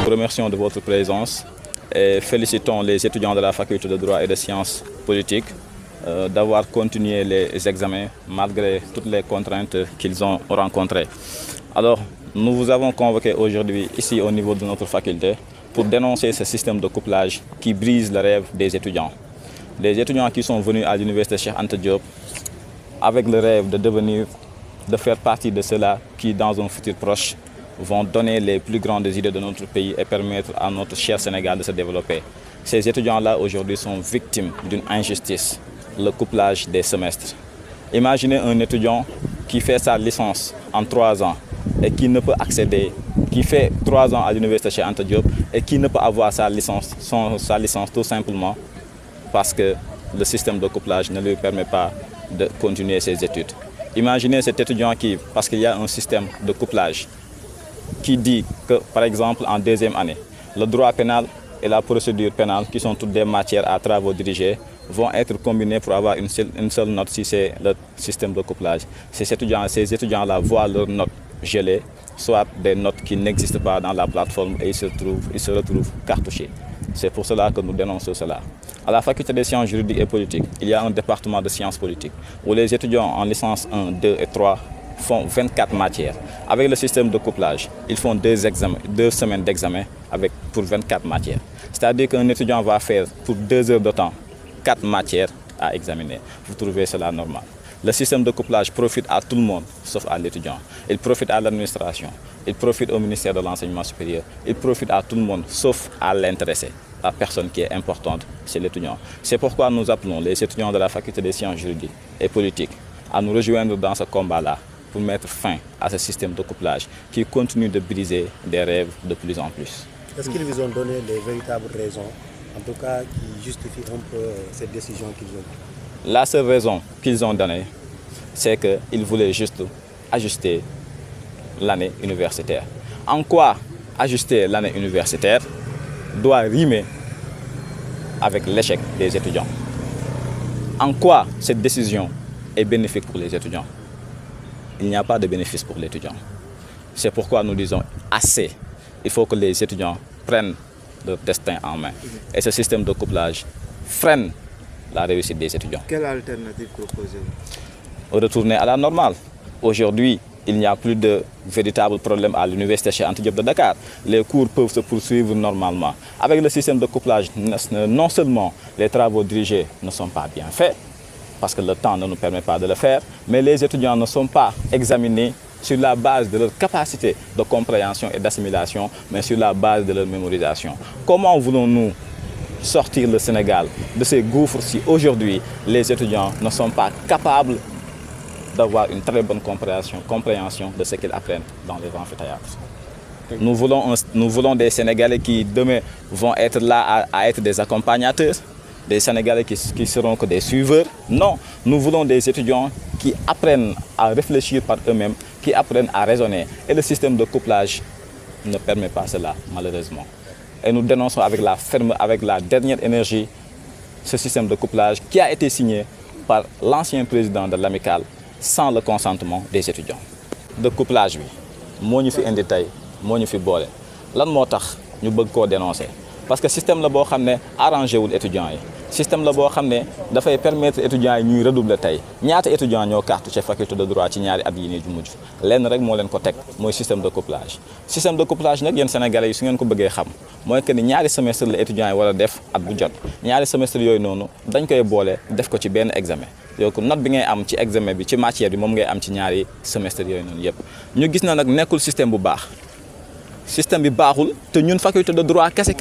remercions de votre présence et félicitons les étudiants de la faculté de droit et de sciences politiques d'avoir continué les examens malgré toutes les contraintes qu'ils ont rencontrées. Alors, nous vous avons convoqué aujourd'hui ici au niveau de notre faculté pour dénoncer ce système de couplage qui brise le rêve des étudiants. Des étudiants qui sont venus à l'université Cheikh Anta Diop avec le rêve de faire partie de ceux-là qui, dans un futur proche, vont donner les plus grandes idées de notre pays et permettre à notre cher Sénégal de se développer. Ces étudiants-là, aujourd'hui, sont victimes d'une injustice, le couplage des semestres. Imaginez un étudiant qui fait sa licence en 3 ans et qui ne peut accéder, qui fait 3 ans à l'université Cheikh Anta Diop et qui ne peut avoir sa licence tout simplement parce que le système de couplage ne lui permet pas de continuer ses études. Imaginez cet étudiant qui, parce qu'il y a un système de couplage, qui dit que, par exemple, en 2e année, le droit pénal et la procédure pénale, qui sont toutes des matières à travaux dirigés, vont être combinés pour avoir une seule note si c'est le système de couplage. Ces étudiants-là voient leurs notes gelées, soit des notes qui n'existent pas dans la plateforme et ils se retrouvent cartouchés. C'est pour cela que nous dénonçons cela. À la faculté des sciences juridiques et politiques, il y a un département de sciences politiques où les étudiants en licence 1, 2 et 3 font 24 matières. Avec le système de couplage, ils font 2 semaines d'examen pour 24 matières. C'est-à-dire qu'un étudiant va faire pour 2 heures de temps 4 matières à examiner. Vous trouvez cela normal? Le système de couplage profite à tout le monde, sauf à l'étudiant. Il profite à l'administration, il profite au ministère de l'Enseignement supérieur, il profite à tout le monde, sauf à l'intéressé. La personne qui est importante, c'est l'étudiant. C'est pourquoi nous appelons les étudiants de la faculté des sciences juridiques et politiques à nous rejoindre dans ce combat-là pour mettre fin à ce système de couplage qui continue de briser des rêves de plus en plus. Est-ce qu'ils vous ont donné les véritables raisons, en tout cas qui justifient un peu cette décision qu'ils ont prise? La seule raison qu'ils ont donnée, c'est qu'ils voulaient juste ajuster l'année universitaire. En quoi ajuster l'année universitaire doit rimer avec l'échec des étudiants? En quoi cette décision est bénéfique pour les étudiants? Il n'y a pas de bénéfice pour l'étudiant. C'est pourquoi nous disons assez. Il faut que les étudiants prennent leur destin en main. Et ce système de couplage freine la réussite des étudiants. Quelle alternative proposez-vous? Retourner à la normale. Aujourd'hui, il n'y a plus de véritable problème à l'université Cheikh Anta Diop de Dakar. Les cours peuvent se poursuivre normalement. Avec le système de couplage, non seulement les travaux dirigés ne sont pas bien faits, parce que le temps ne nous permet pas de le faire, mais les étudiants ne sont pas examinés sur la base de leur capacité de compréhension et d'assimilation, mais sur la base de leur mémorisation. Comment voulons-nous sortir le Sénégal de ces gouffres si aujourd'hui les étudiants ne sont pas capables d'avoir une très bonne compréhension de ce qu'ils apprennent dans les amphithéâtres? Nous voulons des Sénégalais qui demain vont être là à être des accompagnateurs, des Sénégalais qui seront que des suiveurs. Non, nous voulons des étudiants qui apprennent à réfléchir par eux-mêmes, qui apprennent à raisonner. Et le système de couplage ne permet pas cela, malheureusement. Et nous dénonçons avec la dernière énergie ce système de couplage qui a été signé par l'ancien président de l'amicale sans le consentement des étudiants. De couplage, moo ñu fi indi tey moo ñu fi boole lan moo tax ñu bëgg koo dénoncer parce que système la boo xam ne arrangé wul étudiants yi système la boo xam ne dafay permettre étudiants yi ñuy redoubler tey ñaata étudiants ñoo cartouché faculté de droit ci ñaari at yi nii ju mujj lenn rek moo leen ko teg mooy système de couplage nag yéen sénégalais yi su ngeen ko bëggee xam mooy que ni ñaari semestre la étudiants yi war a def at bu jot ñaari semestre yooyu noonu dañ koy boole def ko ci benn examen donc note bi ngay am ci examen bi ci matière bi moom ngay am ci ñaari semestre yooyu noonu yëpp ñu gis na nag nekkul système bu baax système bi baaxul te ñun faculté de droit kese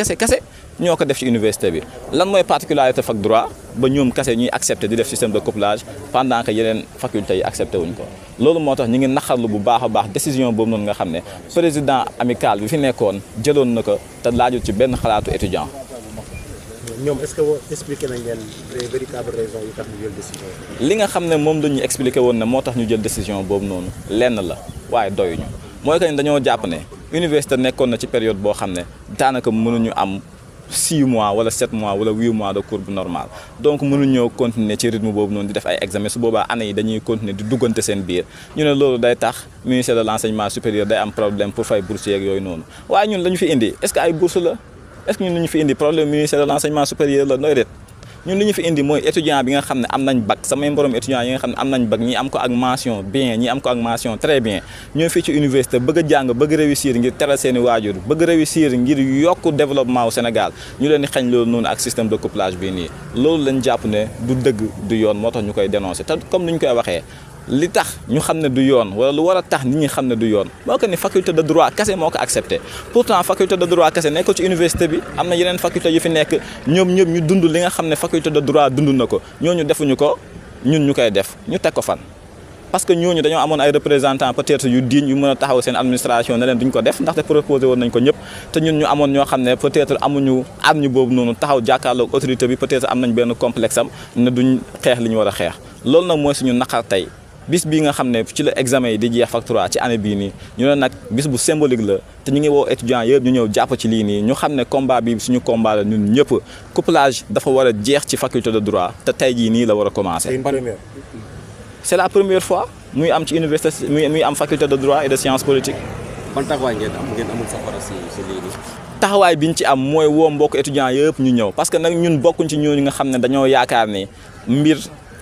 ñoo ko def ci université bi lan mooy particularité fac droit ba ñoom kese ñuy accepté di def système de couplage pendant que yeneen faculté yi accepté wuñ ko loolu moo tax ñu ngi naqarlu bu baax a baax décision boobu noonu nga xam ne président amical bi fi nekkoon jëloon na ko te laajul ci benn xalaatu étudiant. ñoom est-ce que expliqué nañ leen les véritables raisons yi tax ñu jël décision li nga xam ne moom la ñu expliqué woon ne moo tax ñu jël décision boobu noonu lenn la waaye doyuñu mooy que dañoo jàpp ne université nekkoon na ci période boo xam ne daanaka mënuñu am 6 mois wala 7 mois wala 8 mois de cours normal donc mënuñoo continuer ci rythme boobu noonu di def ay examen su boobaa année yi dañuy continuer di duggante seen biir ñu ne loolu day tax ministère de l'enseignement supérieur day am problème pour fay bourse yeeg yooyu noonu waaye ñun la ñu fi indi est-ce que ay bourse la est-ce que ñun la ñu fi indi problème ministère de l'enseignement supérieur la nooy det ñun li ñu fi indi mooy étudiant bi nga xam ne am nañ bac samay mborom étudiant yi nga xam ne am nañ bac ñi am ko ak mention bien ñi am ko ak mention très bien ñoo fii ci université bëgg a jàng bëgg réussir ngir teral seeni waajur bëgg réussir ngir yokk développement au Sénégal ñu leen di xañ loolu noonu ak système de couplage bii nii loolu lañ jàpp ne du dëgg du yoon moo tax ñu koy dénoncer te comme ni ñu koy waxee li tax ñu xam ne du yoon wala lu war a tax nit ñi xam ne du yoon moo ko ni faculté de droit kese moo ko accepté pourtant faculté de droit kese nekk ko ci université bi am na yeneen faculté yu fi nekk ñoom ñëpp ñu dund li nga xam ne faculté de droit dund na ko ñooñu defuñu ko ñun ñu koy def ñu teg ko fan parce que ñooñu dañoo amoon ay représentants peut-être yu digne yu mën a taxaw seen administration ne leen duñ ko def ndaxte proposé woon nañ ko ñëpp te ñun ñu amoon ñoo xam ne peut-être amuñu arme boobu noonu taxaw jàkkaarloog autorité bi peut-être am nañ benn complexe am ne duñ xeex li ñu war a xeex loolu nag mooy suñu naqar tey bis bii nga xam ne ci la examen yi di jeex fac 3 ci année bii nii ñu ne nag bis bu symbolique la te ñu ngi woo étudiants yëpp ñu ñëw jàpp ci lii nii ñu xam ne combat bi suñu combat la ñun ñëpp couplage dafa war a jeex ci faculté de droit te tey jii nii la war a commencer. C'est une première. C'est la première fois muy am ci université muy am faculté de droit et de sciences politiques. ban taxawaay ngeen amul safara si lii nii. taxawaay bi ñu ci am mooy woo mbokk étudiants yëpp ñu ñëw parce que nag ñun bokkuñ ci ñooñu nga xam ne dañoo yaakaar ni mbir.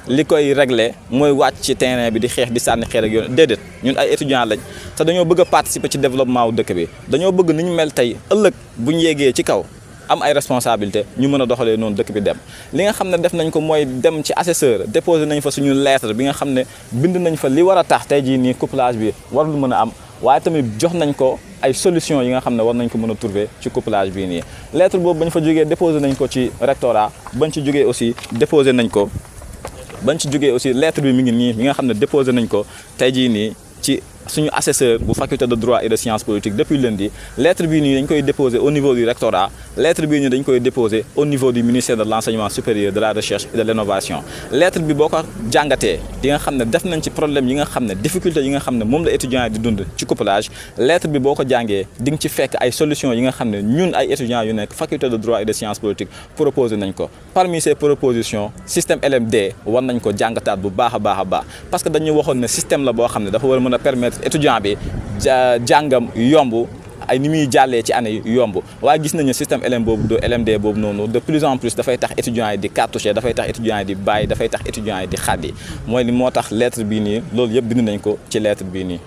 li koy régler mooy wàcc ci terrain bi di xeex di sànni xeer ak yoon déedéet ñun ay étudiants lañ te dañoo bëgg a participer ci développement wu dëkk bi dañoo bëgg ni ñu mel tey ëllëg bu ñu yeggee ci kaw am ay responsabilité ñu mën a doxalee noonu dëkk bi dem li nga xam ne def nañ ko mooy dem ci assesseur déposer nañ fa suñu lettre bi nga xam ne bind nañ fa li war a tax tey jii nii couplage bi warul mën a am waaye tamit jox nañ ko ay solution yi nga xam ne war nañ ko mën a trouver ci couplage bii nii lettre boobu bañ fa jógee déposer nañ ko ci rectorat bañ ci jógee aussi déposer nañ ko bañ ci jógee aussi lettre bi mi ngi nii mi nga xam ne déposé nañ ko tey jii nii ci suñu assesseur bu faculté de droit et de sciences politiques depuis lundi lettre bii nii dañ koy déposer au niveau du rectorat lettre bii nii dañ koy déposer au niveau du ministère de l'enseignement supérieur de la recherche et de l'innovation lettre bi boo ko jàngatee di nga xam ne def nañ ci problème yi nga xam ne difficulté yi nga xam ne moom la étudiants yi di dund ci couplage lettre bi boo ko jàngee di nga ci fekk ay solutions yi nga xam ne ñun ay étudiants yu nekk faculté de droit et de sciences politiques proposé nañ ko parmi ces propositions système LMD war nañ ko jàngataat bu baax a baax parce que dañu waxoon ne système la boo xam ne dafa war a mën a permettre étudiant bi jàngam yomb ay ni muy jàllee ci année yomb waaye gis nañu système LMD boobu noonu de plus en plus dafay tax étudiants yi di cartoucher dafay tax étudiants yi di bàyyi dafay tax étudiants yi di xaddi mooy li moo tax lettre bii nii loolu yëpp bind nañ ko ci lettre bii nii